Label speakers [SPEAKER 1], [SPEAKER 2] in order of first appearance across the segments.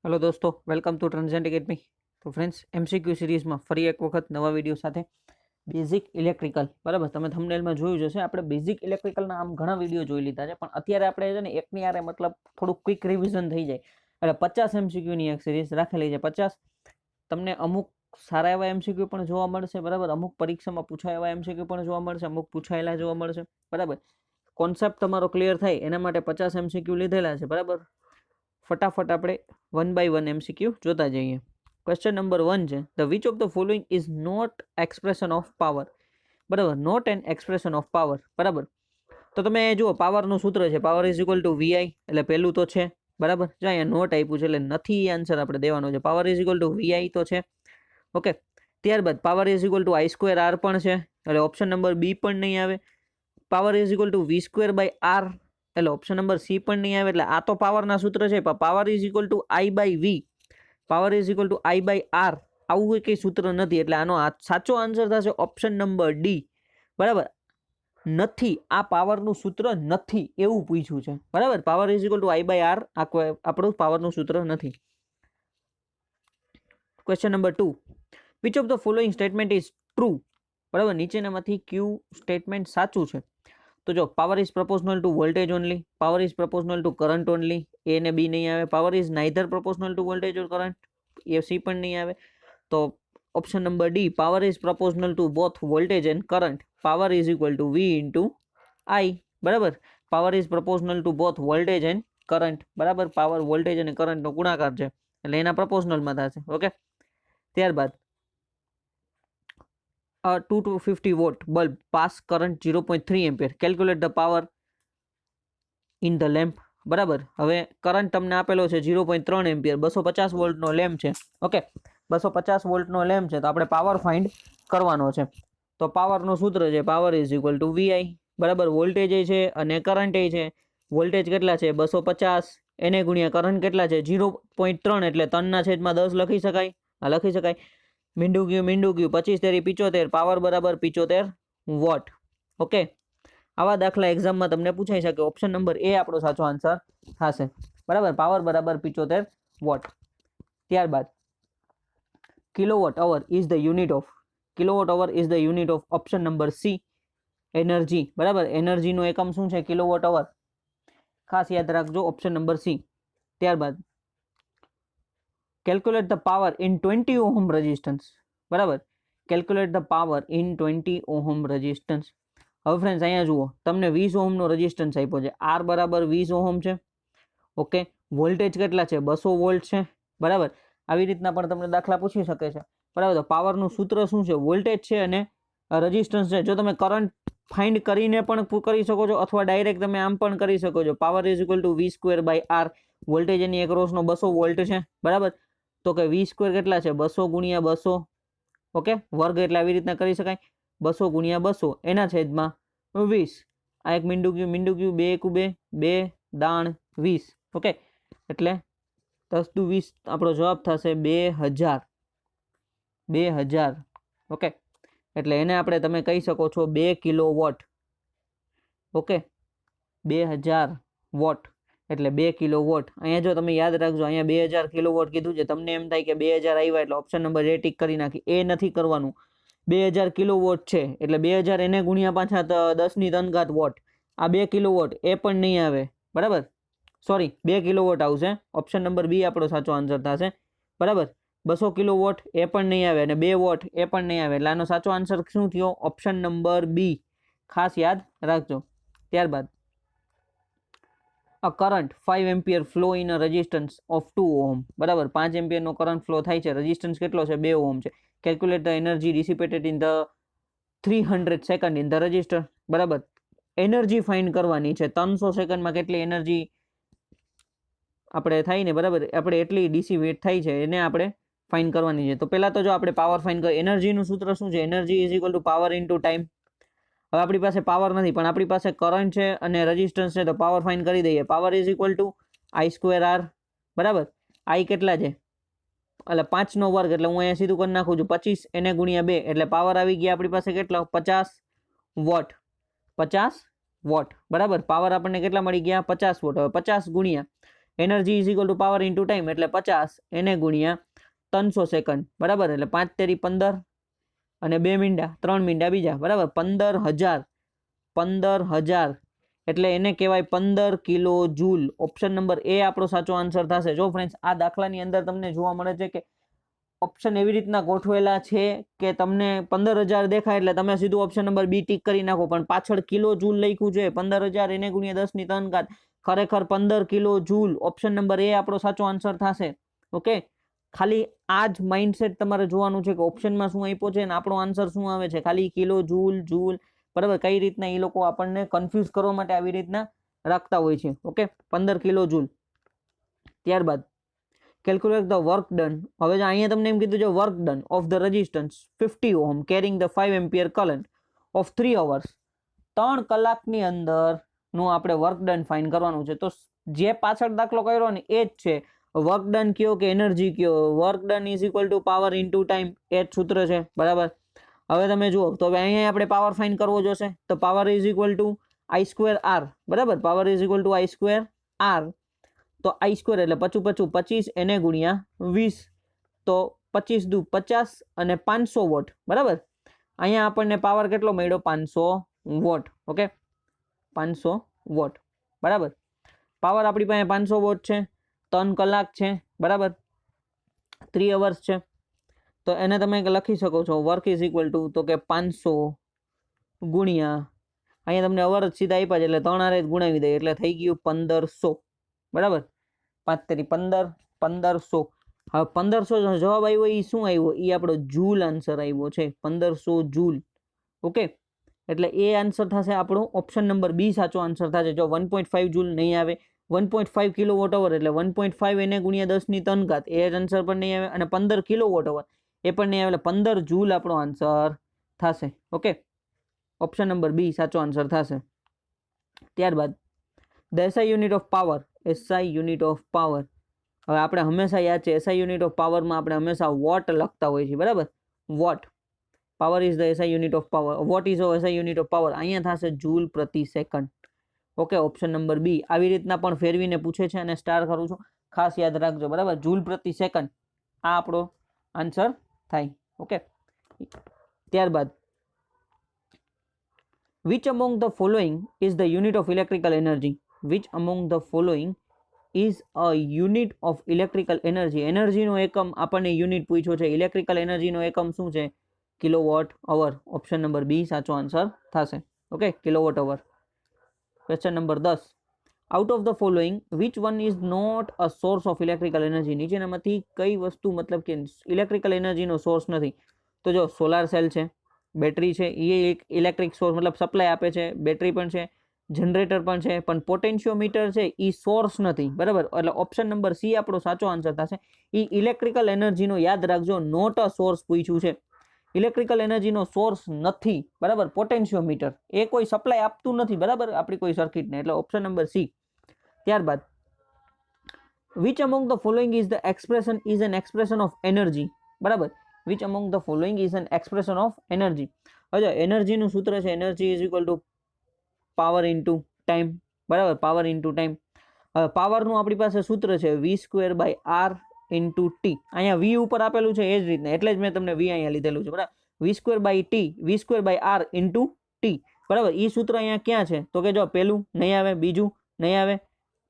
[SPEAKER 1] Hello दोस्तों, welcome to ट्रांजेंट academy. तो friends, MCQ सीरीजમાં ફરી એક વખત નવા વિડીયો સાથે બેઝિક ઇલેક્ટ્રિકલ, બરાબર, તમે થંબનેલમાં જોયું જશે, આપણે બેઝિક ઇલેક્ટ્રિકલના આમ ઘણા વિડીયો જોઈ લીધા છે, પણ અત્યારે આપણે છે ને એકની આરે મતલબ થોડું ક્વિક રિવિઝન થઈ જાય એટલે 50 એમસીક્યુની એક સિરીઝ રાખેલી છે। 50 તમને અમુક સારા એવા એમસીક્યુ પણ જોવા મળશે, બરાબર, અમુક પરીક્ષામાં પૂછાય એવા એમસીક્યુ પણ જોવા મળશે, અમુક પૂછાયેલા જોવા મળશે, બરાબર। કોન્સેપ્ટ તમારો ક્લિયર થાય એના માટે 50 એમસીક્યુ લીધેલા છે, બરાબર। ફટાફટ આપણે વન બાય વન એમસીક્યુ જોતા જઈએ। ક્વેશ્ચન નંબર 1 છે, the which of the following is not expression of power, બરાબર, not an expression of power, બરાબર। તો તમે જુઓ, પાવરનું સૂત્ર છે power is equal to VI, એટલે પહેલું તો છે, બરાબર, જો અહીંયા નોટ આપ્યું છે એટલે નથી આન્સર આપણે દેવાનો છે। Power is equal to V I તો છે, ઓકે। ત્યારબાદ power is equal to I square R પણ છે, એટલે ઓપ્શન નંબર બી પણ નહીં આવે। Power is equal to V square by R, એટલે ઓપ્શન નંબર સી પણ નહીં આવે। એટલે આ તો પાવરના સૂત્ર છે, પણ power is equal to I by V, power is equal to I by R, આવું કંઈ સૂત્ર નથી, એટલે આનો સાચો આન્સર થશે ઓપ્શન નંબર ડી, બરાબર। નથી, આ પાવરનું સૂત્ર નથી એવું પૂછ્યું છે, બરાબર। Power is equal to I by R આ આપણું પાવરનું સૂત્ર નથી। Question number 2, which of the following statement is true, બરાબર, નીચેનામાંથી કયું સ્ટેટમેન્ટ સાચું છે? તો જો, power is proportional to voltage only, power is proportional to current only, A ને બી નહીં આવે। Power is neither proportional to voltage or current, A C પણ નહીં આવે। તો option number D, power is proportional to both voltage and current, power is equal to V into I, બરાબર। Power is proportional to both voltage and current, બરાબર, power voltage અને કરંટનો ગુણાકાર છે એટલે એના પ્રપોઝનલમાં થશે, ઓકે। ત્યારબાદ 250 watt bulb pass current 0.3 ampere, calculate the power in the lamp, બરાબર। હવે કરંટ તમને આપેલો છે 0.3 એમ્પિયર, 250 વોલ્ટનો લેમ્પ છે, ઓકે। 250 વોલ્ટનો લેમ્પ છે તો આપણે પાવર ફાઇન્ડ કરવાનો છે। તો પાવરનું સૂત્ર છે power is equal to Vi, બરાબર, વોલ્ટેજ છે અને કરંટ છે। વોલ્ટેજ કેટલા છે 250, એને ગુણ્યા કરંટ કેટલા છે 0.3, એટલે 3/10 લખી શકાય, આ લખી શકાય। મીંડું ગયું 25 તેરી 75, પાવર બરાબર 75 વોટ, ઓકે। આવા દાખલા એક્ઝામમાં તમને પૂછાઈ શકે, ઓપ્શન નંબર એ આપણો સાચો આન્સર થશે, બરાબર, પાવર બરાબર 75 વોટ। ત્યારબાદ kilowatt hour is the unit of, kilowatt hour is the unit of option number C energy, બરાબર, એનર્જીનો એકમ શું છે કિલોવોટ અવર, ખાસ યાદ રાખજો ઓપ્શન નંબર સી। ત્યારબાદ calculate the power in 20 ohm resistance, બરાબર, calculate the power in 20 ohm resistance. હવે ફ્રેન્ડ્સ અહીંયા જુઓ, તમને 20 ઓહમનો રેઝિસ્ટન્સ આપ્યો છે, આર બરાબર 20 ઓહમ છે, ઓકે। વોલ્ટેજ કેટલા છે 200 વોલ્ટ છે, બરાબર। આવી રીતના પણ તમને દાખલા પૂછી શકે છે, બરાબર। તો પાવરનું સૂત્ર શું છે, વોલ્ટેજ છે અને રેઝિસ્ટન્સ છે। જો તમે કરંટ ફાઇન્ડ કરીને પણ કરી શકો છો અથવા ડાયરેક્ટ તમે આમ પણ કરી શકો છો, power is equal to V square by R, voltage એની એક્રોસનો 200 વોલ્ટ છે, બરાબર। તો કે વી સ્ક્વેર કેટલા છે 200 ગુણ્યા 200, ઓકે, વર્ગ એટલે આવી રીતના કરી શકાય, 200 ગુણ્યા 200 એના છેદમાં 20, આ એક મીંડું ગયું, 2 એકુ 2, 2 દાણ 20, ઓકે, એટલે 10 દુ 20 આપણો જવાબ થશે 2000, ઓકે। એટલે એને આપણે તમે કહી શકો છો 2 કિલોવોટ, ઓકે, 2000 વોટ એટલે 2 કિલોવોટ। અહીંયા જો તમે યાદ રાખજો, અહીંયા 2000 કિલોવોટ કીધું છે, તમને એમ થાય કે 2000 આવ્યા એટલે ઓપ્શન નંબર એ ટીક કરી નાખી, એ નથી કરવાનું। 2000 કિલોવોટ છે એટલે 2000 એને ગુણ્યા પાછા 10⁻³ વોટ, આ 2 કિલોવોટ એ પણ નહીં આવે, બરાબર, સોરી 2 કિલોવોટ આવશે, ઓપ્શન નંબર બી આપણો સાચો આન્સર થશે, બરાબર। 200 કિલોવોટ એ પણ નહીં આવે અને 2 વોટ એ પણ નહીં આવે, એટલે આનો સાચો આન્સર શું થયો ઓપ્શન નંબર બી, ખાસ યાદ રાખજો। ત્યારબાદ a current 5 ampere flow in a resistance of 2 ohm, બરાબર, 5 એમ્પિયર નો કરંટ ફ્લો થાય છે, રેઝિસ્ટન્સ કેટલો છે 2 ઓહમ છે, calculate the energy dissipated in the 300 second in the register, બરાબર, એનર્જી ફાઇન્ડ કરવાની છે 300 સેકન્ડમાં કેટલી એનર્જી આપણે થાય ને, બરાબર, આપણે એટલી ડિસિપેટ થાય છે એને આપણે ફાઇન્ડ કરવાની છે। તો પહેલા તો જો આપણે પાવર ફાઇન્ડ કરીએ, એનર્જીનું સૂત્ર શું છે, energy is equal to power into time. હવે આપણી પાસે પાવર નથી પણ આપણી પાસે કરંટ છે અને રેઝિસ્ટન્સ છે, તો પાવર ફાઇન્ડ કરી દઈએ, power is equal to I square R, બરાબર, આઈ કેટલા છે એટલે 5 નો વર્ગ, એટલે હું અહીંયા સીધું કરી નાખું છું 25, એને ગુણ્યા 2 એટલે પાવર આવી ગયા આપણી પાસે કેટલા 50 વોટ, 50 વોટ, બરાબર, પાવર આપણને કેટલા મળી ગયા 50 વોટ। હવે 50 ગુણ્યા energy is equal to power into time એટલે 50 એને ગુણ્યા 300 સેકન્ડ, બરાબર. એટલે 5 તેરી 15 અને 2 મીંડા 3 મીંડા બીજા, બરાબર. 15,000 એટલે એને કહેવાય 15 kilo joule. Option number A આપણો સાચો આન્સર થશે. જો ફ્રેન્ડ્સ આ દાખલાની અંદર તમને જોવા મળે છે કે ઓપ્શન એવી રીતના ગોઠવેલા છે કે તમને 15,000 દેખાય એટલે તમે સીધું ઓપ્શન નંબર બી ટીક કરી નાખો, પણ પાછળ કિલો જૂલ લખ્યું છે. 15,000 એને ગુણ્યા 10 ની 3 ઘાત, ખરેખર 15 kilo joule. Option number A આપણો સાચો આન્સર થશે. ઓકે, ખાલી આ જ માઇન્ડસેટ તમારે જોવાનું છે કે ઓપ્શનમાં શું આપ્યો છે અને આપણો આન્સર શું આવે છે. ખાલી કિલો જૂલ જૂલ, બરાબર. કઈ રીતના એ લોકો આપણને કન્ફ્યુઝ કરવા માટે આવી રીતના રાખતા હોય છે. Okay, 15 kilo joule. ત્યારબાદ કેલ્ક્યુલેટ ધ વર્ક ડન. હવે અહીંયા તમને એમ કીધું છે work done of the resistance 50 ohm carrying the 5 ampere current of 3 hours. 3 કલાકની અંદર નું આપણે વર્ક ડન ફાઇન્ડ કરવાનું છે. તો જે પાછળ દાખલો કર્યો ને એ જ છે. વર્ક ડન કયો કે એનર્જી કયો, work done is equal to power into time, એ જ સૂત્ર છે, બરાબર. હવે તમે જુઓ તો હવે અહીંયા આપણે પાવર ફાઇન્ડ કરવો જોશે. તો power is equal to I square R, બરાબર. Power is equal to I square R. તો આઈ સ્ક્વેર એટલે 25 એને ગુણ્યા 20, તો 25 દુ 50 અને 500 વોટ, બરાબર. અહીંયા આપણને પાવર કેટલો મળ્યો? 500 વોટ. ઓકે, 500 વોટ, બરાબર. પાવર આપણી પાસે 500 વોટ છે, 3 કલાક છે, બરાબર. 3 અવર્સ છે. તો એને તમે લખી શકો છો વર્ક ઇઝ ઇક્વલ ટુ તો કે 500 ગુણ્યા, અહીંયા તમને અવર જ સીધા આપ્યા છે એટલે 3 હારે જ ગુણાવી દઈએ એટલે થઈ ગયું 1500, બરાબર. 5 તેરી 15, 1500. હવે 1500 જવાબ આવ્યો એ શું આવ્યો? એ આપણો જૂલ આન્સર આવ્યો છે, 1500 જૂલ. ઓકે, એટલે એ આન્સર થશે આપણો ઓપ્શન નંબર બી સાચો આન્સર થશે. જો 1.5 જૂલ નહીં આવે, 1.5 કિલો વોટ અવર એટલે 1.5 એને ગુણ્યા 10 ની 3 ઘાત, એ જ આન્સર પણ નહીં આવે. અને 15 કિલો વોટ અવર એ પણ નહીં આવે, એટલે 15 જૂલ આપણો આન્સર થશે. ઓકે, ઓપ્શન નંબર બી સાચો આન્સર થશે. ત્યારબાદ the SI unit of power, SI unit of power. હવે આપણે હંમેશા યાદ છે એસઆઈ યુનિટ ઓફ પાવરમાં આપણે હંમેશા વોટ લખતા હોઈએ છીએ, બરાબર. Watt, power is the SI unit of power, watt is SI unit of power. અહીંયા થશે જૂલ પ્રતિ second. Okay, option number B. આવી રીતના પણ ફેરવીને પૂછે છે અને સ્ટાર કરું છું, ખાસ યાદ રાખજો, બરાબર. જૂલ પ્રતિ સેકન્ડ આ આપણો આન્સર થાય. ઓકે, ત્યારબાદ which among the following is the unit of electrical energy? Which among the following is a unit of electrical energy? એનર્જીનો એકમ આપણને યુનિટ પૂછ્યો છે. ઇલેક્ટ્રિકલ એનર્જીનો એકમ શું છે? Kilowatt hour. Option number B સાચો આન્સર થશે. Okay, kilowatt hour. Question number 10. Out of the following which one is not a source of electrical energy? નીચેનામાંથી કઈ વસ્તુ મતલબ કે ઇલેક્ટ્રિકલ એનર્જીનો સોર્સ નથી? તો જો સોલાર સેલ છે, બેટરી છે, એ એક ઇલેક્ટ્રિક સોર્સ મતલબ સપ્લાય આપે છે, બેટરી પણ છે, જનરેટર પણ છે, પણ પોટેન્શિયોમીટર છે એ સોર્સ નથી, બરાબર. એટલે ઓપ્શન નંબર સી આપણો સાચો આન્સર થશે. એ ઇલેક્ટ્રિકલ એનર્જીનો યાદ રાખજો, નોટ અ સોર્સ પૂછ્યું છે. ઇલેક્ટ્રિકલ એનર્જીનો સોર્સ નથી, બરાબર. પોટેન્શિયોમીટર એ કોઈ સપ્લાય આપતું નથી, બરાબર, આપણી કોઈ સર્કિટને. એટલે ઓપ્શન નંબર સી. ત્યારબાદ which among the following is the expression is an expression of energy, બરાબર. Which among the following is an expression of energy. હવે એનર્જીનું સૂત્ર છે energy is equal to power into time, બરાબર. Power into time. હવે પાવરનું આપણી પાસે સૂત્ર છે v²/r ઇન્ટુ ટી. અહીંયા વી ઉપર આપેલું છે એ જ રીતના, એટલે જ મેં તમને વી અહીંયા લીધેલું છે, બરાબર. v²/r ઇન્ટુ ટી, બરાબર. એ સૂત્ર અહીંયા ક્યાં છે? તો કે જો પહેલું નહીં આવે, બીજું નહીં આવે,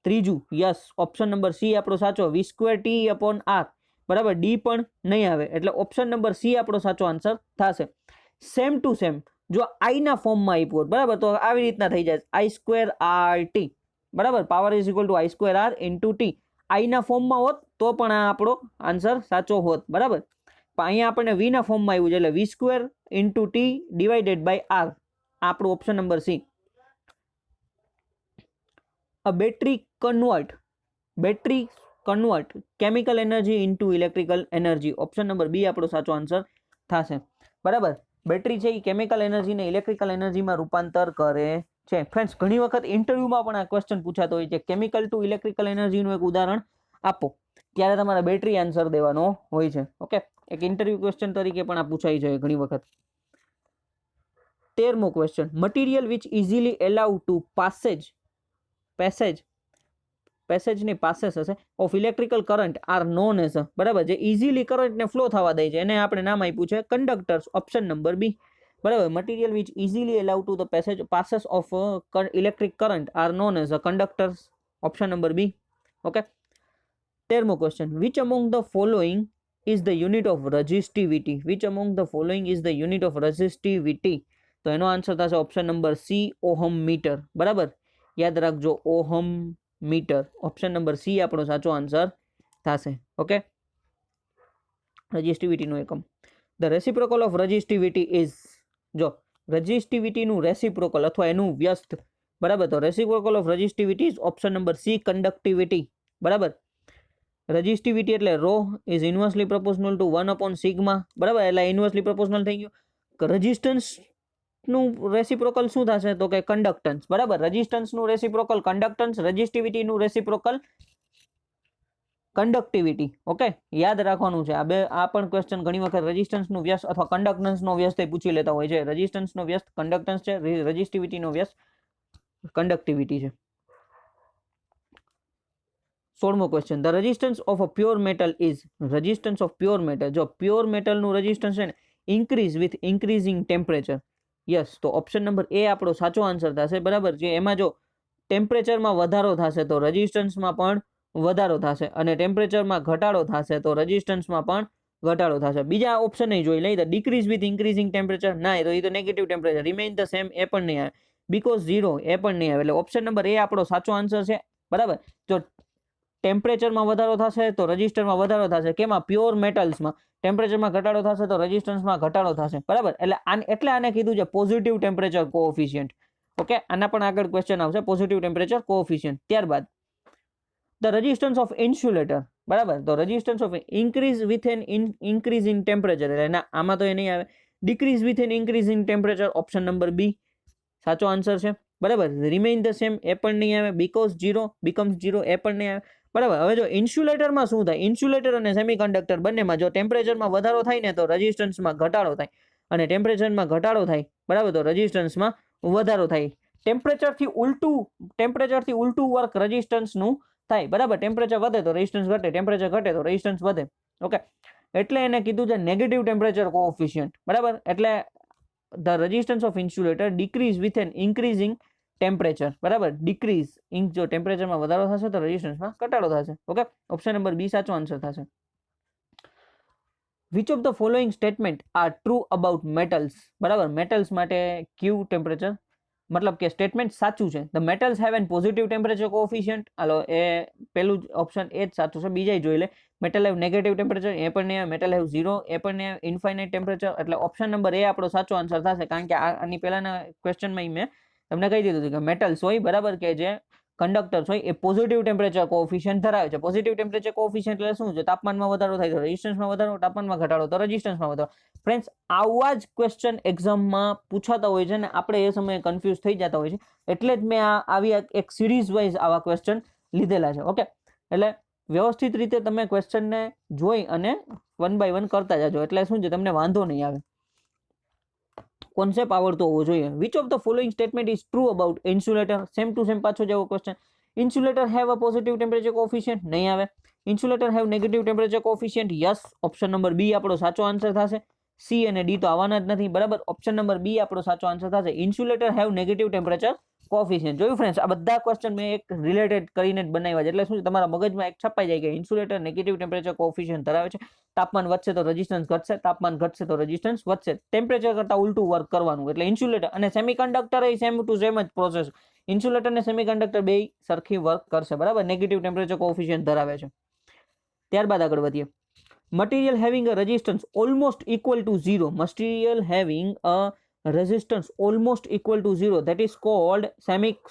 [SPEAKER 1] ત્રીજું યસ, ઓપ્શન નંબર સી આપણો સાચો, v²t/r, બરાબર. ડી પણ નહીં આવે, એટલે ઓપ્શન નંબર સી આપણો સાચો આન્સર થશે. સેમ ટુ સેમ જો આઈ ના ફોર્મમાં આપ્યું હોત, બરાબર, તો આવી રીતના થઈ જાય i²r_t, બરાબર. Power is equal to i²r into T. I ના ફોર્મમાં હોત તો પણ આ આપણો આન્સર સાચો હોત, બરાબર. પણ અહીંયા આપણને વી ના ફોર્મમાં આવ્યું છે એટલે v² into T divided by R, આપણું option number C. A battery convert chemical energy into electrical energy. Option number B આપણો સાચો આન્સર થશે, બરાબર. બેટરી છે એ કેમિકલ એનર્જીને ઇલેક્ટ્રિકલ એનર્જીમાં રૂપાંતર કરે છે. ફ્રેન્ડ્સ, ઘણી વખત ઇન્ટરવ્યુમાં પણ આ ક્વેશ્ચન પૂછાતો હોય છે, કેમિકલ ટુ ઇલેક્ટ્રિકલ એનર્જીનું એક ઉદાહરણ આપો, ત્યારે તમારે બેટરી આન્સર દેવાનો હોય છે. ઓકે, એક ઇન્ટરવ્યુ ક્વેશ્ચન તરીકે પણ આ પૂછાઈ જાય ઘણી વખત. 13મો question. Material which easily allow to passage પેસેજની પાસેસ હશે of electrical current are known as બરાબર, જે ઇઝીલી કરંટને ફ્લો થવા દે છે એને આપણે નામ આપ્યું છે કંડક્ટર્સ, ઓપ્શન નંબર બી બરાબર. Material which easily allow to the passage passes of electric current are known as conductors, option number B. Okay, 13મો question, which among the following is the unit of resistivity? Which among the following is the unit of resistivity? તો એનો answer થશે option number C, ohm meter બરાબર. યાદ રાખજો, ohm meter, option number C આપણો સાચો answer થશે. Okay, resistivity નું એકમ. The reciprocal of resistivity is, જો રેઝિસ્ટિવિટી નું રેસિપ્રોકલ અથવા એનું વ્યસ્ત બરાબર, તો reciprocal of resistivity is option number C, conductivity બરાબર. રેઝિસ્ટિવિટી એટલે rho is inversely proportional to 1/સિગ્મા બરાબર, એટલે ઇન્વર્સલી પ્રોપોર્શનલ થઈ ગયું. રેઝિસ્ટન્સ નું રેસિપ્રોકલ શું થશે તો કે કંડક્ટન્સ બરાબર. રેઝિસ્ટન્સ નું રેસિપ્રોકલ કંડક્ટન્સ, રેઝિસ્ટિવિટી નું રેસિપ્રોકલ કંડક્ટિવિટી. ઓકે, યાદ રાખવાનું છે આ બે. આ પણ ક્વેશ્ચન ઘણી વખત રેઝિસ્ટન્સ નું વ્યસ્ત અથવા કંડક્ટન્સ નો વ્યસ્ત પૂછી લેતા હોય છે. રેઝિસ્ટન્સ નો વ્યસ્ત કંડક્ટન્સ છે, રેઝિસ્ટિવિટી નો વ્યસ્ત કંડક્ટિવિટી છે. 16મો question, the resistance of a pure metal is, resistance of pure metal, જો પ્યોર મેટલ નું રેઝિસ્ટન્સ છે ને increase with increasing temperature. Yes, તો ઓપ્શન નંબર એ આપણો સાચો આન્સર થશે બરાબર. જે એમાં જો ટેમ્પરેચરમાં વધારો થશે તો રેઝિસ્ટન્સમાં પણ વધારો થશે, અને ટેમ્પરેચરમાં ઘટાડો થશે તો રેઝિસ્ટન્સમાં પણ ઘટાડો થશે. બીજા ઓપ્શન નહીં જોઈ લઈ, ડિક્રીઝ વિથ ઇન્ક્રીઝિંગ ટેમ્પરેચર ના, તો એ તો negative temperature, remain the same એ પણ નહીં આવે, બીકોઝ ઝીરો એ પણ નહીં આવે. એટલે ઓપ્શન નંબર એ આપણો સાચો આન્સર છે બરાબર. જો ટેમ્પરેચરમાં વધારો થશે તો રજિસ્ટરમાં વધારો થશે, કેમાં? પ્યોર મેટલ્સમાં. ટેમ્પરેચરમાં ઘટાડો થશે તો રેઝિસ્ટન્સમાં ઘટાડો થશે બરાબર. એટલે આને કીધું છે પોઝિટિવ ટેમ્પરેચર કોએફિશિયન્ટ. ઓકે, આના પણ આગળ ક્વેશ્ચન આવશે, પોઝિટિવ ટેમ્પરેચર કોએફિશિયન્ટ. ત્યારબાદ ધ રેઝિસ્ટન્સ ઓફ ઇન્સ્યુલેટર બરાબર, તો resistance of increase with an increase in temperature, એટલે ના આમાં તો એ નહીં આવે. Decrease with an increase in temperature, option number B સાચો આન્સર છે બરાબર. રિમેઇન ધ સેમ એ પણ નહીં આવે, બીકોઝ ઝીરો બીકમ્સ ઝીરો એ પણ નહીં આવે બરાબર. હવે જો ઇન્સ્યુલેટરમાં શું થાય, ઇન્સ્યુલેટર અને સેમિકન્ડક્ટર બંનેમાં જો ટેમ્પરેચરમાં વધારો થાય ને તો રેઝિસ્ટન્સમાં ઘટાડો થાય, અને ટેમ્પરેચરમાં ઘટાડો થાય બરાબર તો રેઝિસ્ટન્સમાં વધારો થાય. ટેમ્પરેચરથી ઉલટું વર્ક રેઝિસ્ટન્સનું થાય બરાબર. ટેમ્પરેચર વધે તો રેઝિસ્ટન્સ ઘટે, ટેમ્પરેચર ઘટે તો રેઝિસ્ટન્સ વધે. ઓકે, એટલે એને કીધું છે નેગેટિવ ટેમ્પરેચર કોએફિશિયન્ટ બરાબર. એટલે the resistance of insulator decrease with N increasing temperature બરાબર. ડિક્રીઝ જો ટેમ્પરેચરમાં વધારો થશે તો રેઝિસ્ટન્સમાં ઘટાડો થશે. ઓકે, ઓપ્શન નંબર બી સાચો આન્સર થશે. Which of the following statement are true about metals બરાબર. મેટલ્સ માટે ક્યુ ટેમ્પરેચર મતલબ કે સ્ટેટમેન્ટ સાચું છે. The metals have an positive temperature coefficient, હાલો એ પેલું ઓપ્શન એ જ સાચું છે. બીજા જોઈ લે, મેટલ હેવ નેગેટિવ ટેમ્પરેચર એ પણ નહીં આવે, મેટલ હેવ ઝીરો એ પણ નહીં આવે, ઇન્ફાઇનાઇટ ટેમ્પરેચર. એટલે ઓપ્શન નંબર એ આપણો સાચો આન્સર થશે, કારણ કે આની પહેલાના ક્વેશ્ચનમાં મેં તમને કહી દીધું હતું કે મેટલ્સ હોય બરાબર, કે જે કંડક્ટર્સ હોય એ પોઝિટિવ ટેમ્પરેચર કોએફિશિયન્ટ ધરાવે છે. પોઝિટિવ ટેમ્પરેચર કોએફિશિયન્ટ એટલે શું છે? તાપમાનમાં વધારો થાય તો રેઝિસ્ટન્સમાં વધારો, તાપમાનમાં ઘટાડો તો રેઝિસ્ટન્સમાં વધારો. ફ્રેન્ડ્સ, આવા જ ક્વેશ્ચન એક્ઝામમાં પૂછાતા હોય છે ને આપણે એ સમયે કન્ફ્યુઝ થઈ જતા હોય છે, એટલે જ મેં આવી એક સિરીઝ વાઇઝ આવા ક્વેશ્ચન લીધેલા છે. ઓકે, એટલે વ્યવસ્થિત રીતે તમે ક્વેશ્ચનને જોઈ અને 1 by 1 કરતા જાજો, એટલે શું છે તમને વાંધો નહીં આવે. કોન્સેપ્ટ આવડતો હોવો જોઈએ. Which of the following statement is true about insulator? Same to same પાછો જેવો question. Insulator have a positive temperature coefficient, નહીં આવે. Insulator have negative temperature coefficient, yes. Option number B આપણો સાચો આન્સર થશે. સી અને ડી તો આવવાના જ નથી બરાબર. ઓપ્શન નંબર બી આપણો સાચો આન્સર થશે. Insulator have negative temperature coefficient. જોયું ફ્રેન્ડ્સ, આ બધા ક્વેશ્ચન મેં એક રિલેટેડ કરીને જ બનાવ્યા છે, એટલે શું છે તમારા મગજમાં એક છપાઈ જાય કે ઇન્સ્યુલેટર નેગેટિવ ટેમ્પરેચર કોએફિશિયન્ટ ધરાવે છે. તાપમાન વધશે તો રેઝિસ્ટન્સ ઘટશે, તાપમાન ઘટશે તો રેઝિસ્ટન્સ વધશે. ટેમ્પરેચર કરતા ઉલટું વર્ક કરવાનું. એટલે ઇન્સ્યુલેટર અને સેમિકન્ડક્ટર એ સેમ ટુ સેમ જ પ્રોસેસ. ઇન્સ્યુલેટર અને સેમિકન્ડક્ટર બે સરખી વર્ક કરશે બરાબર. નેગેટિવ ટેમ્પરેચર કોએફિશિયન્ટ ધરાવે છે. ત્યારબાદ આગળ વધીએ. Material having a resistance almost equal to zero. Material having a resistance almost equal to zero, that is called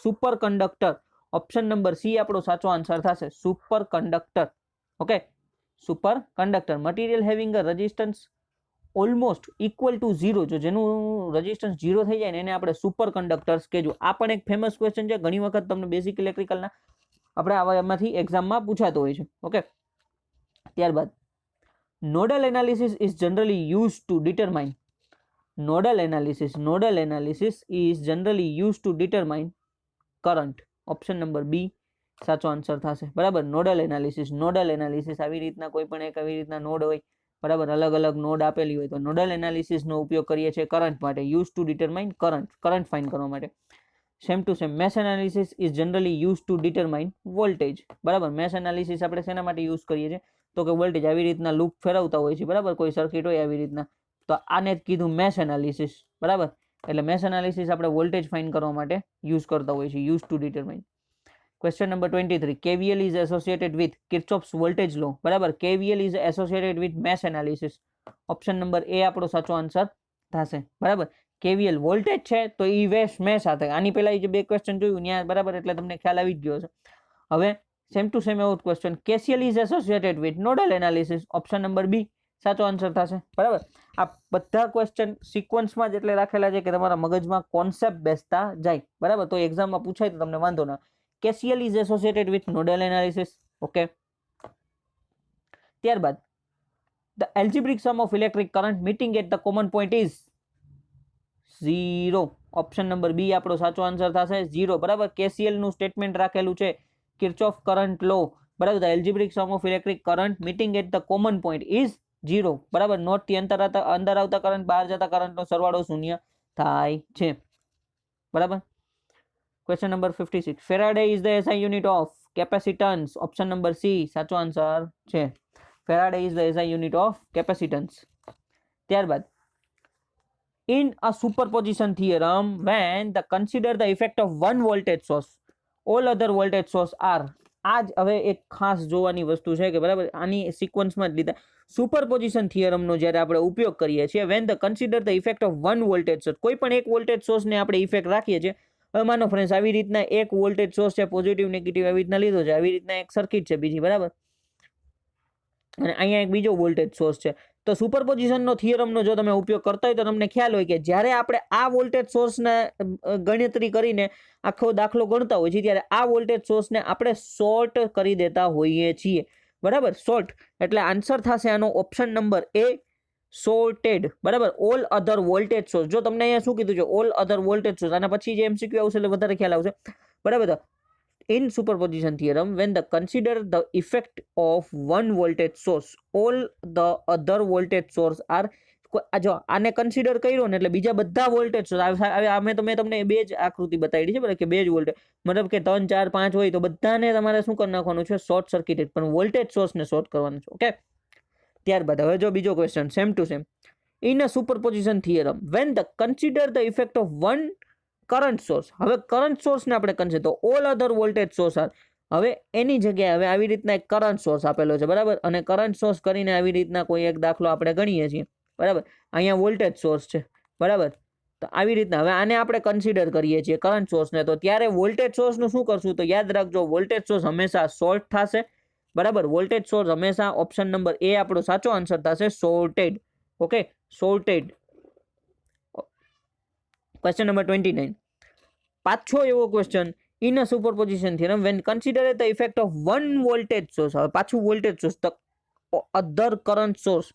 [SPEAKER 1] super conductor. Option number C આપણો સાચો આન્સર થશે. Super conductor. Okay, super conductor. Material having a resistance almost equal to zero, જો જેનું resistance zero થઈ જાય ને એને આપણે સુપર કંડક્ટર્સ કહેજો. આ પણ એક ફેમસ ક્વેશ્ચન છે, ઘણી વખત તમને બેઝિક ઇલેક્ટ્રિકલના આપણે આમાંથી એક્ઝામમાં પૂછાતો હોય છે. ઓકે, ત્યારબાદ nodal analysis is generally use to determine. Nodal analysis is generally use to determine current. Option number B સાચો આન્સર થશે, બરાબર. નોડલ એનાલિસિસ આવી રીતના કોઈ પણ એક આવી રીતના નોડ હોય, બરાબર, અલગ અલગ નોડ આપેલી હોય તો નોડલ એનાલિસિસનો ઉપયોગ કરીએ છીએ કરંટ માટે, use to determine current find કરવા માટે. Same to same mesh analysis is generally use to determine voltage, બરાબર. મેશ એનાલિસિસ આપણે શેના માટે યુઝ કરીએ છીએ તો કે વોલ્ટેજ આવી રીતના લૂપ ફેરવતા હોય છે, બરાબર, કોઈ સર્કિટ હોય આવી રીતના, તો આને જ કીધું મેશ એનાલિસિસ, બરાબર. એટલે મેશ એનાલિસિસ આપણે વોલ્ટેજ ફાઇન્ડ કરવા માટે યુઝ કરતા હોય છે, use to determine. Question number 23, KVL is associated with Kirchhoff's voltage law, બરાબર. KVL is associated with mesh analysis. Option number A આપણો સાચો આન્સર થશે, બરાબર. KVL વોલ્ટેજ છે તો ઈ મેશ સાથે, આની પહેલા જે બે ક્વેશ્ચન જોયું ત્યાં, બરાબર, એટલે તમને ખ્યાલ આવી જ ગયો છે. હવે સેમ ટુ સેમ એવો question, KCL is associated with nodal analysis. Option number B સાચો આન્સર થશે, બરાબર. આ બધા ક્વેશ્ચન સિક્વન્સમાં જ એટલે રાખેલા છે કે તમારા મગજમાં કોન્સેપ્ટ બેસતા જાય, બરાબર. તો એક્ઝામમાં પૂછાય તો તમને વાંધો ના. KCL is associated with nodal analysis. Okay. ત્યારબાદ the algebraic sum of electric current meeting at the common point is 0. Option number B આપણો સાચો આન્સર થશે, 0, બરાબર. KCL નું સ્ટેટમેન્ટ રાખેલું છે કિર્ચોફ કરંટ લો, બરાબર. the algebraic sum of electric current meeting at the common point is 0, બરાબર. Not થી અંદર આવતા કરંટ બહાર જતા કરંટ નો સરવાળો શૂન્ય થાય છે, બરાબર. Question number 56. Faraday is the SI unit of capacitance. Option number C સાચો આન્સર છે. Faraday is the SI unit of capacitance. ત્યારબાદ in a superposition theorem when the consider the effect of one voltage source all other voltage source are, આ જ હવે એક ખાસ જોવાની વસ્તુ છે કે, બરાબર, આની સિક્વન્સમાં જ લીધા. સુપરપોઝિશન થિયરમનો જ્યારે આપણે ઉપયોગ કરીએ છીએ when the consider the effect of one voltage source, કોઈ પણ એક વોલ્ટેજ સોર્સને આપણે ઇફેક્ટ રાખીએ છીએ. હવે માનો ફ્રેન્ડ્સ આવી રીતના એક વોલ્ટેજ સોર્સ છે, પોઝિટિવ નેગેટિવ આવી રીતના લીધો છે, આવી રીતના એક સર્કિટ છે બીજી, બરાબર, અને અહીંયા એક બીજો વોલ્ટેજ સોર્સ છે. તો સુપરપોઝિશનનો થિયરમનો જો તમે ઉપયોગ કરતા હોય તો તમને ખ્યાલ હોય કે જ્યારે આપણે આ વોલ્ટેજ સોર્સને ગણતરી કરીને આખો દાખલો ગણતા હોય છે ત્યારે આ વોલ્ટેજ સોર્સને આપણે શોર્ટ કરી દેતા હોઈએ છીએ, બરાબર. શોર્ટ એટલે આન્સર થશે આનો ઓપ્શન નંબર એ, sorted, બરાબર. ઓલ અધર વોલ્ટેજ સોર્સ, જો તમને અહીંયા શું કીધું છે, ઓલ અધર વોલ્ટેજ સોર્સ, અને પછી જે MCQ આવશે એટલે વધારે ખ્યાલ આવશે, બરાબર. in superposition theorem when the consider the effect of one voltage source all the other voltage source are, જો આને કન્સિડર કર્યો ને એટલે બીજા બધા વોલ્ટેજ સોર્સ, મેં તમને બે જ આકૃતિ બતાવી છે, બરાબર, કે બે જ વોલ્ટેજ, મતલબ કે 3 4 5 હોય તો બધાને તમારે શું કરી નાખવાનું છે, શોર્ટ સર્કિટેડ, પણ વોલ્ટેજ સોર્સને શોર્ટ કરવાનું છે. ઓકે. ત્યારબાદ હવે જો બીજો question, same to same. in a superposition theorem when the consider the effect of one current source, હવે કરંટ સોર્સને આપણે કન્સિડર, તો all other voltage source are, હવે એની જગ્યાએ હવે આવી રીતના એક કરંટ સોર્સ આપેલો છે, બરાબર, અને કરંટ સોર્સ કરીને આવી રીતના કોઈ એક દાખલો આપણે ગણીએ છીએ, બરાબર. અહીંયા વોલ્ટેજ સોર્સ છે, બરાબર. તો આવી રીતના હવે આને આપણે કન્સિડર કરીએ છીએ કરંટ સોર્સને, તો ત્યારે વોલ્ટેજ સોર્સનું શું કરશું, તો યાદ રાખજો વોલ્ટેજ સોર્સ હંમેશા શોર્ટ થશે, બરાબર. વોલ્ટેજ સોર્સ હંમેશા ઓપ્શન નંબર એ આપણો સાચો આન્સર થશે, shorted. Okay, shorted. Question number 29, પાછો એવો ક્વેશ્ચન, in a superposition theorem when consider the effect of one voltage source, હવે પાછું વોલ્ટેજ સોર્સ, તો અધર કરંટ સોર્સ,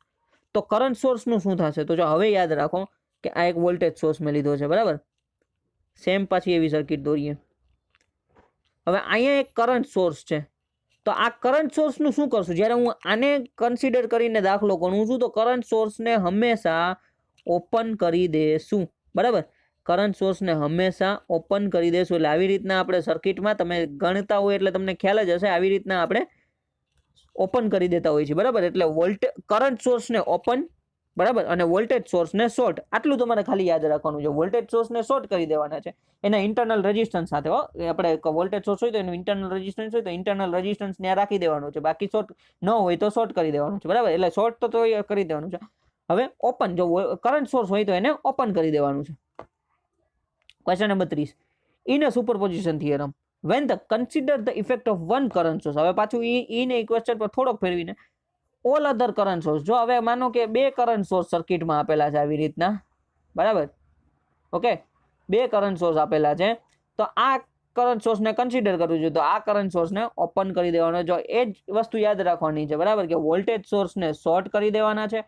[SPEAKER 1] તો કરંટ સોર્સનું શું થશે, તો જો હવે યાદ રાખો કે આ એક વોલ્ટેજ સોર્સ મેં લીધો છે, બરાબર. સેમ પાછી એવી સર્કિટ દોરીએ. હવે અહીંયા એક કરંટ સોર્સ છે, તો આ કરંટ સોર્સનું શું કરશું, જ્યારે હું આને કન્સિડર કરીને દાખલો ગણું છું તો કરંટ સોર્સને હંમેશા ઓપન કરી દેશું, બરાબર. કરંટ સોર્સને હંમેશા ઓપન કરી દેશું, એટલે આવી રીતના આપણે સર્કિટમાં તમે ગણતા હોય એટલે તમને ખ્યાલ જ હશે, આવી રીતના આપણે ઓપન કરી દેતા હોય છે, બરાબર. એટલે કરંટ સોર્સને ઓપન, બરાબર, અને વોલ્ટેજ સોર્સને શોર્ટ, આટલું તમારે ખાલી યાદ રાખવાનું છે. વોલ્ટેજ સોર્સને શોર્ટ કરી દેવાના છે એના ઇન્ટરનલ રેઝિસ્ટન્સ સાથે, આપણે વોલ્ટેજ સોર્સ હોય તો એનું ઇન્ટરનલ રેઝિસ્ટન્સ હોય તો ઇન્ટરનલ રેઝિસ્ટન્સ ત્યાં રાખી દેવાનું છે, બાકી શોર્ટ ન હોય તો શોર્ટ કરી દેવાનું છે, બરાબર. એટલે શોર્ટ તો કરી દેવાનું છે. હવે ઓપન, જો કરંટ સોર્સ હોય તો એને ઓપન કરી દેવાનું છે. Question number 30, in a superposition theorem when the consider the effect of one current source, હવે પાછું ઈ ક્વેશ્ચન પર થોડોક ફેરવીને ઓલ અધર કરંટ સોર્સ, જો હવે માનો કે બે કરંટ સોર્સ સર્કિટમાં આપેલા છે આવી રીતના, બરાબર. ઓકે, બે કરંટ સોર્સ આપેલા છે, તો આ કરંટ સોર્સને કન્સિડર કરવું જોઈએ, તો આ કરંટ સોર્સને ઓપન કરી દેવાનો. જો એ જ વસ્તુ યાદ રાખવાની છે, બરાબર, કે વોલ્ટેજ સોર્સને શોર્ટ કરી દેવાના છે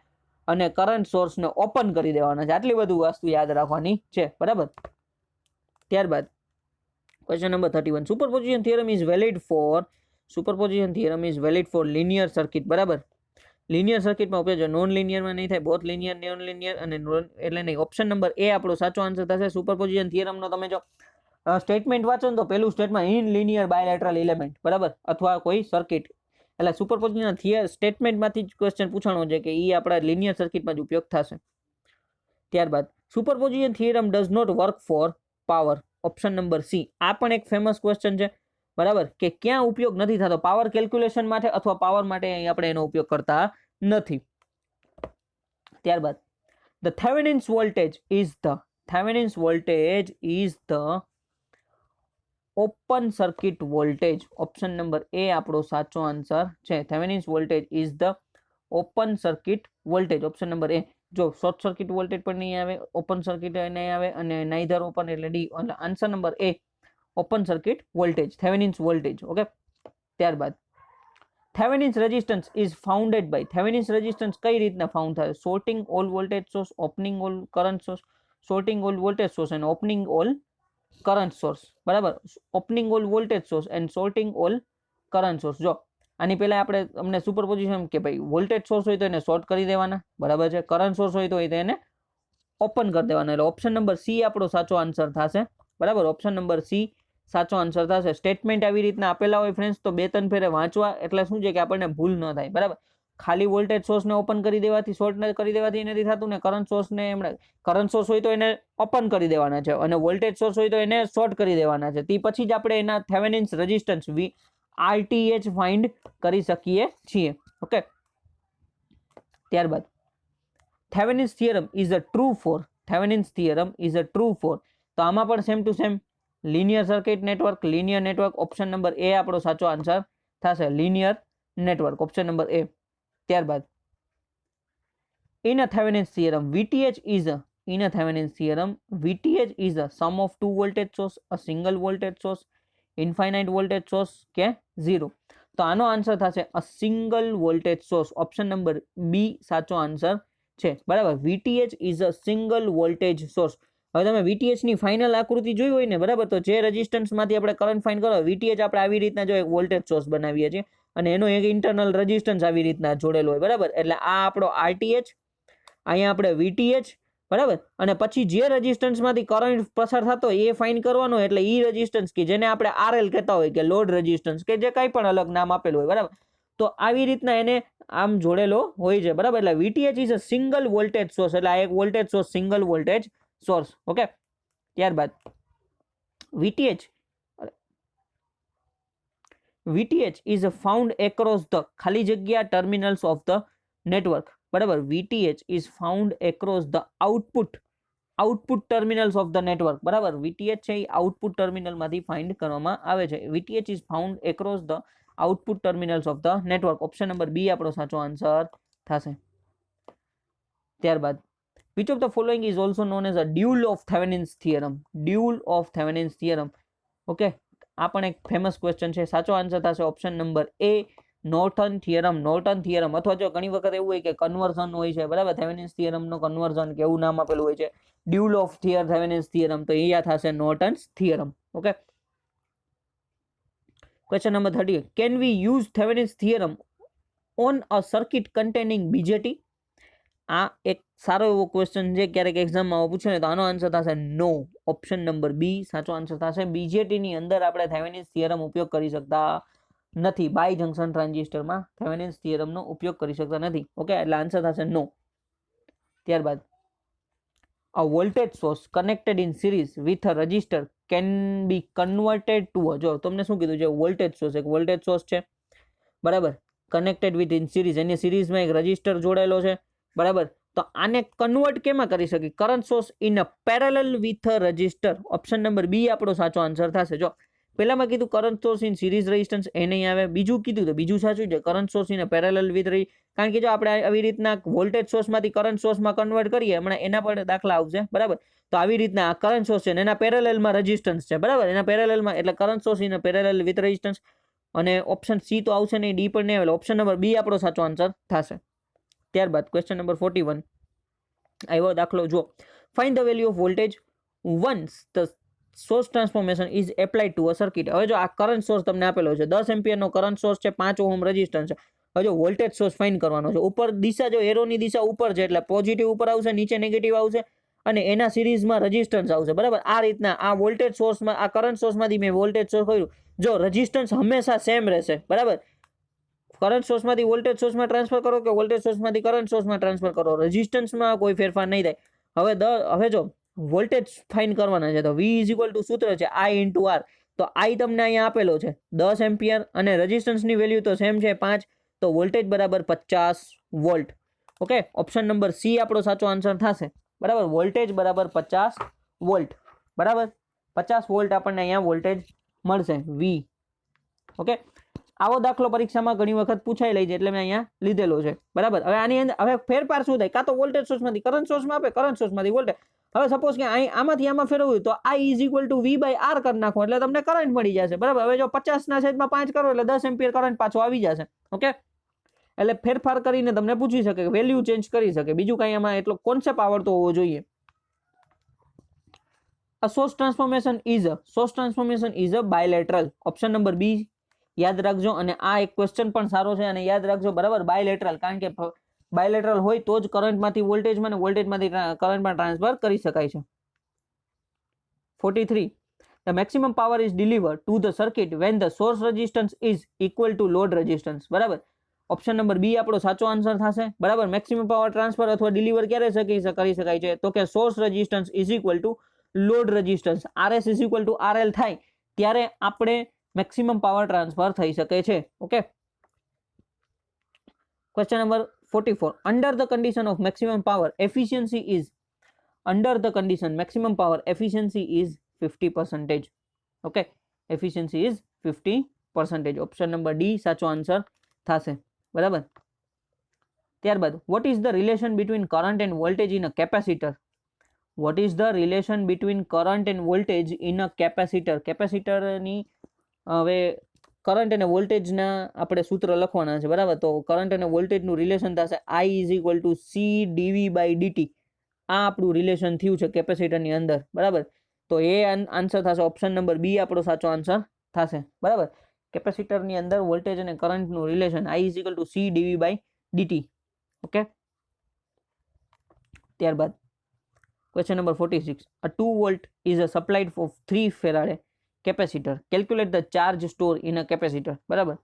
[SPEAKER 1] અને કરંટ સોર્સને ઓપન કરી દેવાના છે, આટલી બધું વસ્તુ યાદ રાખવાની છે, બરાબર. ત્યારબાદ question number 31 superposition theorem is valid for linear circuit. બરાબર, લિનિયર સર્કિટમાં ઉપયોગ છે, નોન લિનિયરમાં નહીં થાય, બોથ લિનિયર નોન લિનિયર અને એટલે નહીં. ઓપ્શન નંબર એ આપણો સાચો આન્સર થશે. સુપરપોઝિશન થિયરમનો તમે જો સ્ટેટમેન્ટ વાંચો ને તો પહેલું statement in linear bilateral element, બરાબર, અથવા કોઈ સર્કિટ, એટલે સુપરપોઝિશન સ્ટેટમેન્ટમાંથી જ ક્વેશ્ચન પૂછાણો છે કે એ આપણા લિનિયર સર્કિટમાં જ ઉપયોગ થશે. ત્યારબાદ superposition theorem does not work for power. Option number C. આ પણ એક ફેમસ ક્વેશ્ચન છે, બરાબર, કે ક્યાં ઉપયોગ નથી થતો, પાવર કેલ્ક્યુલેશન માટે અથવા પાવર માટે આપણે એનો ઉપયોગ કરતા નથી. ત્યારબાદ the Thevenin's voltage is the open circuit voltage. Option number A આપણો સાચો આન્સર છે. Thevenin's voltage is the open circuit voltage. Option number A. જો શોર્ટ સર્કિટ વોલ્ટેજ પણ નહીં આવે, ઓપન સર્કિટ નહીં આવે, અને નાઈધર ઓપન એટલે ડી, એટલે answer number A open circuit voltage, Thevenin's voltage. Okay. ત્યારબાદ Thevenin's resistance is founded by. Thevenin's resistance કઈ રીતના ફાઉન્ડ થાય? Shorting all voltage source, opening all current source, shorting all voltage source and opening all current source. બરાબર, opening all voltage source and shorting all current source. જો આની પહેલા આપણે અમને superposition કે ભાઈ વોલ્ટેજ સોર્સ હોય તો એને શોર્ટ કરી દેવાના, બરાબર છે, કરંટ સોર્સ હોય તો એને ઓપન કરી દેવાના, એટલે ઓપ્શન નંબર સી આપણો સાચો આન્સર થશે. બરાબર, ઓપ્શન નંબર સી સાચો આન્સર થશે. સ્ટેટમેન્ટ આવી રીતના આપેલા હોય ફ્રેન્ડ્સ તો 2-3 ફેરે વાંચવા, એટલે શું છે કે આપણને ભૂલ ન થાય. બરાબર, ખાલી વોલ્ટેજ સોર્સને ઓપન કરી દેવાથી, શોર્ટ કરી દેવાથી નથી થતું ને, કરંટ સોર્સને કરંટ સોર્સ હોય તો એને ઓપન કરી દેવાના છે અને વોલ્ટેજ સોર્સ હોય તો એને શોર્ટ કરી દેવાના છે. તે પછી જ આપણે એના થેવેનિન્સ રેઝિસ્ટન્સ RTH ફાઇન્ડ કરી શકીએ છીએ. ઓકે. ત્યારબાદ Thevenin's theorem is a true for. Thevenin's theorem is a true for. તો આમાં પણ same to same linear circuit network, linear network. Option number A આપણો સાચો આન્સર થશે, linear network, option number A. ત્યારબાદ in a Thevenin's theorem VTH is a sum of two voltage source, a single voltage source, infinite voltage source કે 0. તો આનો answer થશે a single voltage source. Option number B સાચો answer છે. બરાબર, VTH is a single voltage source. હવે તમે VTH ની ફાઇનલ આકૃતિ જોઈ હોય ને, બરાબર, તો જે રેઝિસ્ટન્સમાંથી આપણે કરંટ ફાઇન્ડ કરો, VTH આપણે આવી રીતના જો એક વોલ્ટેજ સોર્સ બનાવીએ છીએ અને એનો એક ઇન્ટરનલ રેઝિસ્ટન્સ આવી રીતના જોડેલો હોય. બરાબર, એટલે આ આપણો RTH, અહીંયા આપણે VTH, બરાબર, અને પછી જે રેઝિસ્ટન્સમાંથી કરંટ પસાર થતો હોય એ ફાઇન્ડ કરવાનો, એટલે ઈ રેઝિસ્ટન્સ કે જેને આપણે RL કહેતા હોય કે લોડ રેઝિસ્ટન્સ કે જે કંઈ પણ અલગ નામ આપેલું હોય. બરાબર, તો આવી રીતના એને આમ જોડેલો હોય છે. બરાબર, એટલે VTH is a single voltage source, એટલે આ એક voltage source single voltage source. Okay. ત્યારબાદ VTH is found across the ખાલી જગ્યા ટર્મિનલ્સ ઓફ ધ નેટવર્ક. બરાબર, VTH is found across the output terminals of the network. બરાબર, VTH છે એ output ટર્મિનલમાંથી find કરવામાં આવે છે. VTH is found across the output terminals of the network. Option number B આપણો સાચો આન્સર થશે. ત્યારબાદ which of the following is also known as a dual of Thevenin's theorem? Dual of Thevenin's theorem. Okay, આ પણ એક famous question છે. સાચો answer થશે ઓપ્શન નંબર એ નોર્ટન થિયરમ. નોર્ટન થિયરમ, અથવા જો ઘણી વખત એવું હોય કે કન્વર્ઝન હોય છે. બરાબર, થેવેનિન્સ થિયરમનો કન્વર્ઝન કે એવું નામ આપેલું હોય છે, ડ્યુલ ઓફ થેવેનિન્સ થિયરમ, તો અહીંયા થશે Norton's theorem. Okay. Question number 30 can we use Thevenin's theorem on a circuit containing BJT? આ એક સારો એવો ક્વેશ્ચન છે, ક્યારેક એક્ઝામમાં પૂછે ને, તો આનો આન્સર થશે નો. ઓપ્શન નંબર બી સાચો આન્સર થશે. BJT ની અંદર આપણે થેવેનિન્સ થિયરમ ઉપયોગ કરી શકતા નથી. બાય જંકશન ટ્રાન્ઝિસ્ટરમાં થેવેનિન્સ થિયરમનો ઉપયોગ કરી શકતા નથી. ઓકે, એટલે આન્સર થશે નો. ત્યારબાદ a voltage source connected in series with a resistor can be converted to a, જો તમને શું કીધું છે, વોલ્ટેજ સોર્સ, એક વોલ્ટેજ સોર્સ છે, બરાબર, કનેક્ટેડ વિથ ઇન સિરીઝ, એની સિરીઝમાં એક રજિસ્ટર જોડાયેલો છે. બરાબર, તો આને કન્વર્ટ કેમાં કરી શકે? Current source in a parallel with a resistor. Option number B આપણો સાચો આન્સર થશે. જો પહેલામાં કીધું current source in series resistance, એ નહીં આવે. બીજું કીધું તો બીજું સાચું છે, current source in parallel with કારણ કે જો આપણે આવી રીતના વોલ્ટેજ સોર્સમાંથી કરંટ સોર્સમાં કન્વર્ટ કરીએ, હમણાં એના પર દાખલા આવશે. બરાબર, તો આવી રીતના આ કરંટ સોર્સ છે ને એના પેરેલલમાં રેઝિસ્ટન્સ છે. બરાબર, એના પેરેલલમાં, એટલે current source in parallel with resistance. અને ઓપ્શન સી તો આવશે નહીં, ડી પણ નહીં આવે. ઓપ્શન નંબર બી આપણો સાચો આન્સર થશે. ત્યારબાદ ક્વેશ્ચન નંબર 41 આવ્યો દાખલો. જો find the value of voltage once the source transformation is applied to a circuit. હવે જો આ કરંટ સોર્સ તમને આપેલો છે, 10 એમ્પિયરનો કરંટ સોર્સ છે, 5 ઓહમ રેઝિસ્ટન્સ છે. હવે જો વોલ્ટેજ સોર્સ ફાઇન્ડ કરવાનો છે. ઉપર દિશા જો એરોની દિશા ઉપર છે એટલે પોઝિટિવ ઉપર આવશે, નીચે નેગેટિવ આવશે અને એના સિરીઝમાં રેઝિસ્ટન્સ આવશે. બરાબર, આ રીતના આ વોલ્ટેજ સોર્સમાં, આ કરંટ સોર્સમાંથી મેં વોલ્ટેજ સોર્સ કર્યું. જો રેઝિસ્ટન્સ હંમેશા સેમ રહેશે. બરાબર, કરંટ સોર્સમાંથી વોલ્ટેજ સોર્સમાં ટ્રાન્સફર કરો કે વોલ્ટેજ સોર્સમાંથી કરંટ સોર્સમાં ટ્રાન્સફર કરો, રેઝિસ્ટન્સમાં કોઈ ફેરફાર નહીં થાય. હવે જો વોલ્ટેજ ફાઇન્ડ કરવાના છે તો V ઇઝ ઇક્વલ ટુ સૂત્ર છે I ઇન્ટુ R. તો I તમને અહીંયા આપેલો છે 10 એમ્પિયર અને રેઝિસ્ટન્સની વેલ્યુ તો સેમ છે 5, તો વોલ્ટેજ બરાબર 50 volt. Okay, option number C આપણો સાચો આન્સર થશે. બરાબર, વોલ્ટેજ બરાબર 50 વોલ્ટ. બરાબર, 50 વોલ્ટ આપણને અહીંયા વોલ્ટેજ મળશે V. ઓકે, આવો દાખલો પરીક્ષામાં ઘણી વખત પૂછાઈ લે છે એટલે મેં અહીંયા લીધેલો છે. બરાબર, હવે આની અંદર હવે ફેરફાર શું થાય? કાં તો વોલ્ટેજ સોર્સમાંથી કરંટ સોર્સમાં આપે, કરંટ સોર્સમાંથી વોલ્ટેજ. હવે સપોઝ કે આમાંથી આમાં ફેરવવું તો I is equal to V by R કરી નાખો એટલે તમને કરંટ મળી જશે. બરાબર, હવે જો 50/5 કરો એટલે 10 એમ્પિયર કરંટ પાછો આવી જશે. ઓકે, એટલે ફેરફાર કરીને તમને પૂછી શકે, વેલ્યુ ચેન્જ કરી શકે. બીજું કાંઈ આમાં એટલો કોન્સેપ્ટ આવડતો હોવો જોઈએ. A source transformation is a bilateral. Option number B યાદ રાખજો. અને આ એક ક્વેશ્ચન પણ સારો છે અને યાદ રાખજો. બરાબર, બાયલેટરલ, કારણ કે બાયલેટરલ હોય તો જ કરંટમાંથી વોલ્ટેજમાં અને વોલ્ટેજમાંથી કરંટમાં ટ્રાન્સફર કરી શકાય છે. 43. The maximum power is delivered to the circuit when the source resistance is equal to load resistance. બરાબર, ઓપ્શન નંબર બી આપણો સાચો આન્સર થશે. બરાબર, મેક્સિમમ પાવર ટ્રાન્સફર અથવા ડિલિવર ક્યારે કરી શકાય છે? તો કે source resistance is equal two load resistance, RS is equal two RL થાય ત્યારે આપણે મેક્સિમમ પાવર ટ્રાન્સફર થઈ શકે છે. Okay, question number 44. Under the condition of maximum power efficiency is 50%. Okay, efficiency is 50%. Option number D સાચો answer થશે. બરાબર, ત્યારબાદ what is the relation between current and voltage in a capacitor? What is the relation between current and voltage in a capacitor? કેપેસિટરની હવે current અને વોલ્ટેજના આપણે સૂત્ર લખવાના છે. બરાબર, તો કરંટ અને વોલ્ટેજનું રિલેશન થશે I is equal to C dv by dt. આ આપણું રિલેશન થયું છે કેપેસિટરની અંદર. બરાબર, તો એ આન્સર થશે. ઓપ્શન નંબર બી આપણો સાચો આન્સર થશે. બરાબર, કેપેસિટરની અંદર વોલ્ટેજ અને કરંટનું relation I is equal to C dv by dt. Okay, ત્યારબાદ question number 46. A 2 volt is supplied for 3 farad capacitor. Calculate the charge store in a capacitor. બરાબર,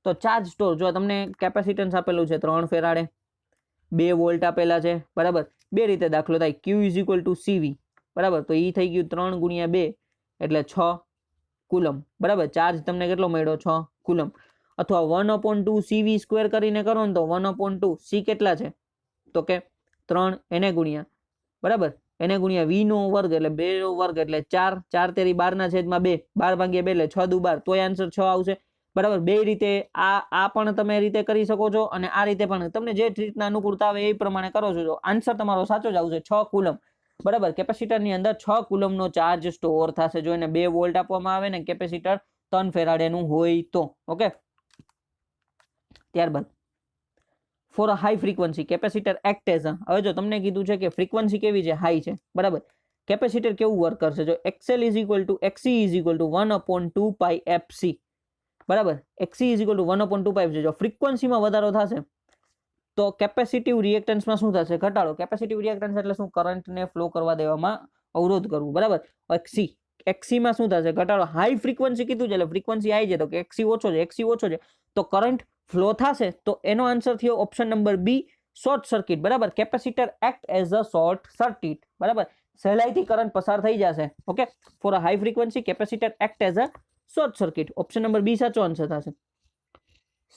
[SPEAKER 1] તો ચાર્જ સ્ટોર જો તમને કેપેસિટન્સ આપેલું છે 3 ફેરાડે, 2 વોલ્ટ આપેલા છે. બરાબર, બે રીતે દાખલો થાય. Q is equal to CV. બરાબર, તો એ થઈ ગયું 3 ગુણ્યા 2 એટલે 6 કુલમ. બરાબર, ચાર્જ તમને કેટલો મળ્યો? 6 કુલમ. અથવા 1/2 CV સ્ક્વેર કરીને કરો ને તો 1/2 C કેટલા છે? તો કે 3, એને ગુણ્યા, બરાબર, એને ગુણ્યા V નો વર્ગ એટલે 2 નો વર્ગ એટલે 4, 4 તેરી 12/2, 12 ભાગ્યા 2 એટલે 6 દુ 12, તોય આન્સર 6 આવશે. બરાબર, બે રીતે આ પણ તમે રીતે કરી શકો છો અને આ રીતે પણ, તમને જે રીતના અનુકૂળતા આવે એ પ્રમાણે કરો છો. આન્સર તમારો સાચો જ આવશે, 6 કુલમ. બરાબર, કેપેસિટરની અંદર 6 કુલમનો ચાર્જ સ્ટોર થશે જો એને 2 વોલ્ટ આપવામાં આવે ને કેપેસિટર 3 ફેરાડેનું હોય તો. ઓકે, ત્યારબાદ four a high frequency capacitor act as, હવે જો તમને કીધું છે કે ફ્રીક્વન્સી કેવી છે? હાઈ છે. બરાબર, કેપેસિટર કેવું વર્ક કરશે? જો XL is equal two XC is equal to 1/2 pi FC. બરાબર, XC is equal to 1/2 pi FC. જો ફ્રીક્વન્સીમાં વધારો થશે તો કેપેસિટિવ રિએક્ટન્સમાં શું થશે? ઘટાડો. કેપેસિટિવ રિએક્ટન્સ એટલે શું? કરંટને ફ્લો કરવા દેવામાં અવરોધ કરવું. બરાબર, XC માં શું થશે? ઘટાડો. હાઈ ફ્રીક્વન્સી કીધું છે એટલે ફ્રીક્વન્સી હાઈ છે તો કે XC ઓછો છે તો કરંટ ફ્લો થશે. તો એનો આન્સર થયો option number B, short circuit. બરાબર, capacitor act as a short circuit. બરાબર, સહેલાઈથી કરંટ પસાર થઈ જશે. Okay, for a high frequency capacitor act as a short circuit. Option number B સાચો આન્સર થશે.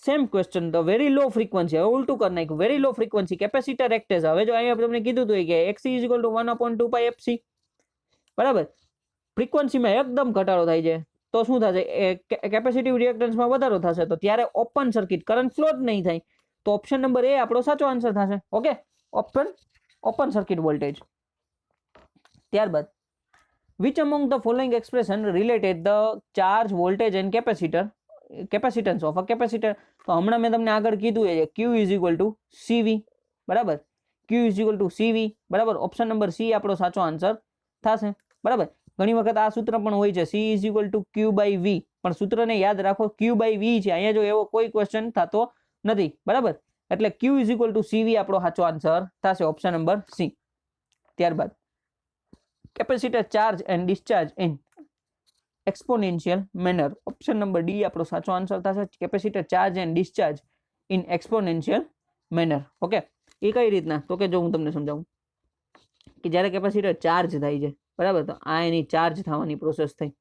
[SPEAKER 1] Same question, the very low frequency. હવે ઉલટું કરી નાખ્યું. Very low frequency capacitor act as, હવે જો અહીંયા તમને કીધું હતું કે XC is equal to 1/2 pi FC. બરાબર, ફ્રીક્વન્સીમાં એકદમ ઘટાડો થાય છે તો શું થશે? કેપેસિટિવ રિએક્ટન્સમાં વધારો થશે તો ત્યારે ઓપન સર્કિટ, કરંટ ફ્લો જ નહીં થાય. તો ઓપ્શન નંબર એ આપણો સાચો આન્સર થશે. Okay, open circuit voltage. ત્યારબાદ which among the following expression related the charge voltage and capacitance of a capacitor? તો હમણાં મેં તમને આગળ કીધું છે Q is equal to CV. બરાબર, Q is equal to CV. બરાબર, ઓપ્શન નંબર સી આપણો સાચો આન્સર થશે. બરાબર, ઘણી વખત આ સૂત્ર પણ હોય છે C is equal to Q by V, પણ સૂત્રને યાદ રાખો Q બાય V છે. અહીંયા જો એવો કોઈ ક્વેશ્ચન થતો નથી, બરાબર. એટલે Q is equal to CV આપણો સાચો આન્સર થશે, ઓપ્શન નંબર C. ત્યારબાદ capacitor charge and discharge in exponential manner, option number D આપણો સાચો આન્સર થશે, capacitor charge and discharge in exponential manner. Okay, એ કઈ રીતના, તો કે જો હું તમને સમજાવું કે જ્યારે કેપેસિટર ચાર્જ થાય છે, બરાબર, તો આ એની ચાર્જ થવાની પ્રોસેસ થઈ,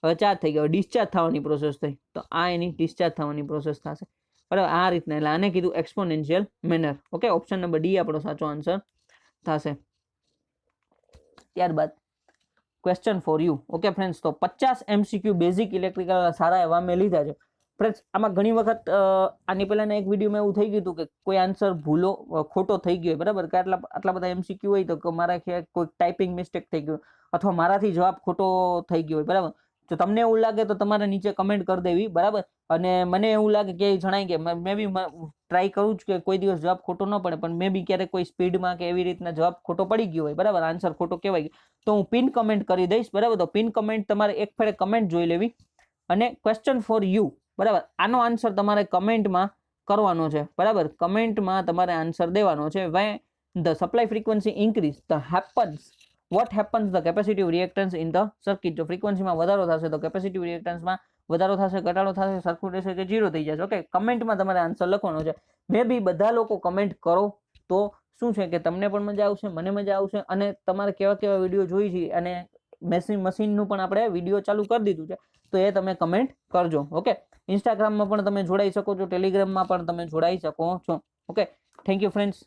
[SPEAKER 1] હવે ચાર્જ થઈ ગયો, ડિસ્ચાર્જ થવાની પ્રોસેસ થઈ, તો આ એની ડિસ્ચાર્જ થવાની પ્રોસેસ થશે, બરાબર, આ રીતના. એટલે આને કીધું exponential manner. Okay, option number D આપણો સાચો આન્સર થશે. ત્યારબાદ question for you. Okay friends, તો 50 MCQ બેઝિક ઇલેક્ટ્રિકલ સારા એવા મેં લીધા છે ફ્રેન્ડ્સ. આમાં ઘણી વખત આની પહેલાના એક વિડીયોમાં એવું થઈ ગયું હતું કે કોઈ આન્સર ભૂલો ખોટો થઈ ગયો, બરાબર, કે આટલા બધા MCQ હોય તો મારા કોઈ ટાઈપિંગ મિસ્ટેક થઈ ગયું અથવા મારાથી જવાબ ખોટો થઈ ગયો હોય, બરાબર. જો તમને એવું લાગે તો તમારે નીચે કમેન્ટ કરી દેવી, બરાબર. અને મને એવું લાગે કે જણાય કે મે બી ટ્રાય કરું છું કે કોઈ દિવસ જવાબ ખોટો ન પડે, પણ મે બી ક્યારેક કોઈ સ્પીડમાં કે એવી રીતના જવાબ ખોટો પડી ગયો હોય, બરાબર, આન્સર ખોટો કહેવાય ગયો, તો હું પિન કમેન્ટ કરી દઈશ, બરાબર. તો પિન કમેન્ટ તમારે એક ફેરે કમેન્ટ જોઈ લેવી અને ક્વેશ્ચન ફોર યુ, બરાબર, આનો આન્સર તમારે કમેન્ટમાં કરવાનો છે, બરાબર. કમેન્ટમાં તમારે આન્સર દેવાનો છે. When the supply frequency increase the happens, what happens the capacitive reactance in the circuit. જો ફ્રીક્વન્સીમાં વધારો થશે તો કેપેસિટિવ રિએક્ટન્સમાં વધારો થશે, ઘટાડો થશે, સરખું રહેશે કે ઝીરો થઈ જશે. ઓકે, કમેન્ટમાં તમારે આન્સર લખવાનો છે. મે બી બધા લોકો કમેન્ટ કરો તો શું છે કે તમને પણ મજા આવશે, મને મજા આવશે, અને તમારે કેવા કેવા વિડીયો જોઈ છે, અને મશીનનું પણ આપણે વિડીયો ચાલુ કરી દીધું છે, તો એ તમે કમેન્ટ કરજો. ઓકે, ઇન્સ્ટાગ્રામમાં પણ તમે જોડાઈ શકો છો, ટેલિગ્રામમાં પણ તમે જોડાઈ શકો છો. Okay, thank you friends.